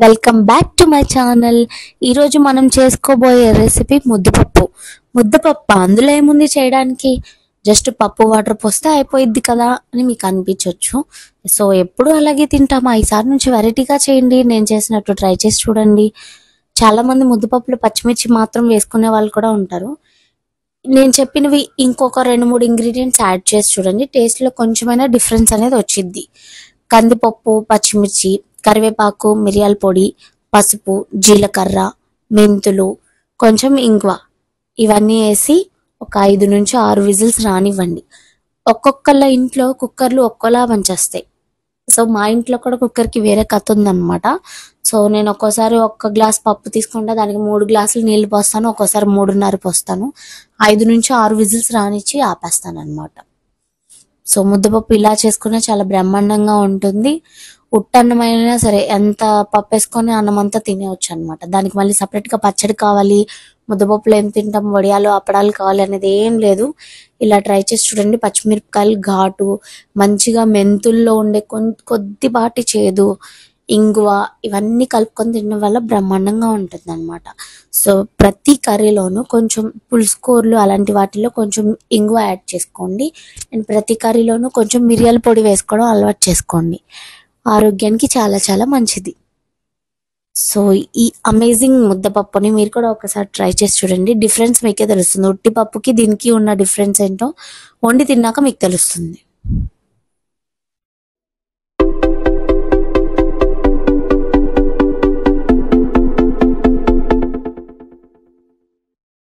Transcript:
Welcome back to my channel. ఈరోజు మనం చేసుకోబోయే రెసిపీ ముద్దపప్పు. ముద్దపప్పు అందులో ఏముంది చేయడానికి, జస్ట్ పప్పు వాటర్ పోస్తే అయిపోయిద్ది కదా అని మీకు అనిపించవచ్చు. సో ఎప్పుడు అలాగే తింటామా, ఈసారి నుంచి వెరైటీగా చేయండి. నేను చేసినట్టు ట్రై చేసి చూడండి. చాలామంది ముద్దపప్పులో పచ్చిమిర్చి మాత్రం వేసుకునే వాళ్ళు కూడా ఉంటారు. నేను చెప్పినవి ఇంకొక 2-3 ఇంగ్రీడియంట్స్ యాడ్ చేసి చూడండి, టేస్ట్లో కొంచెమైనా డిఫరెన్స్ అనేది వచ్చిద్ది. కందిపప్పు, పచ్చిమిర్చి, కరివేపాకు, మిరియాల పొడి, పసుపు, జీలకర్ర, మెంతులు, కొంచెం ఇంగువ, ఇవన్నీ వేసి ఒక 5 నుంచి 6 విజిల్స్ రానివ్వండి. ఒక్కొక్కళ్ళ ఇంట్లో కుక్కర్లు ఒక్కోలా పనిచేస్తాయి. సో మా ఇంట్లో కూడా కుక్కర్కి వేరే కథ ఉందన్నమాట. సో నేను ఒక్కోసారి 1 గ్లాస్ పప్పు తీసుకుంటే దానికి 3 గ్లాసులు నీళ్ళు పోస్తాను, ఒక్కోసారి 3.5 పోస్తాను. 5 నుంచి 6 విజిల్స్ రానిచ్చి ఆపేస్తాను అనమాట. సో ముద్దపప్పు ఇలా చేసుకున్నా చాలా బ్రహ్మాండంగా ఉంటుంది. ఉట్టన్నమైనా సరే ఎంత పప్పు వేసుకొని అన్నం అంతా తినేవచ్చు అనమాట. దానికి మళ్ళీ సపరేట్గా పచ్చడి కావాలి, ముద్దపప్పులో ఏం తింటాం, వడియాలు అప్పడాలు కావాలి అనేది ఏం లేదు. ఇలా ట్రై చేసి చూడండి. పచ్చిమిరపకాయలు ఘాటు, మంచిగా మెంతుల్లో ఉండే కొద్దిపాటి చేదు, ఇంగువ, ఇవన్నీ కలుపుకొని తినడం వల్ల బ్రహ్మాండంగా ఉంటుంది అనమాట. సో ప్రతి కర్రీలోనూ కొంచెం పులుసు కూరలు అలాంటి వాటిలో కొంచెం ఇంగువ యాడ్ చేసుకోండి. అండ్ ప్రతి కర్రీలోనూ కొంచెం మిరియాల పొడి వేసుకోవడం అలవాటు చేసుకోండి. ఆరోగ్యానికి చాలా చాలా మంచిది. సో ఈ అమేజింగ్ ముద్దపప్పుని మీరు కూడా ఒకసారి ట్రై చేసి చూడండి. డిఫరెన్స్ మీకే తెలుస్తుంది. ఉట్టి పప్పుకి దీనికి ఉన్న డిఫరెన్స్ ఏంటో వండి తిన్నాక మీకు తెలుస్తుంది.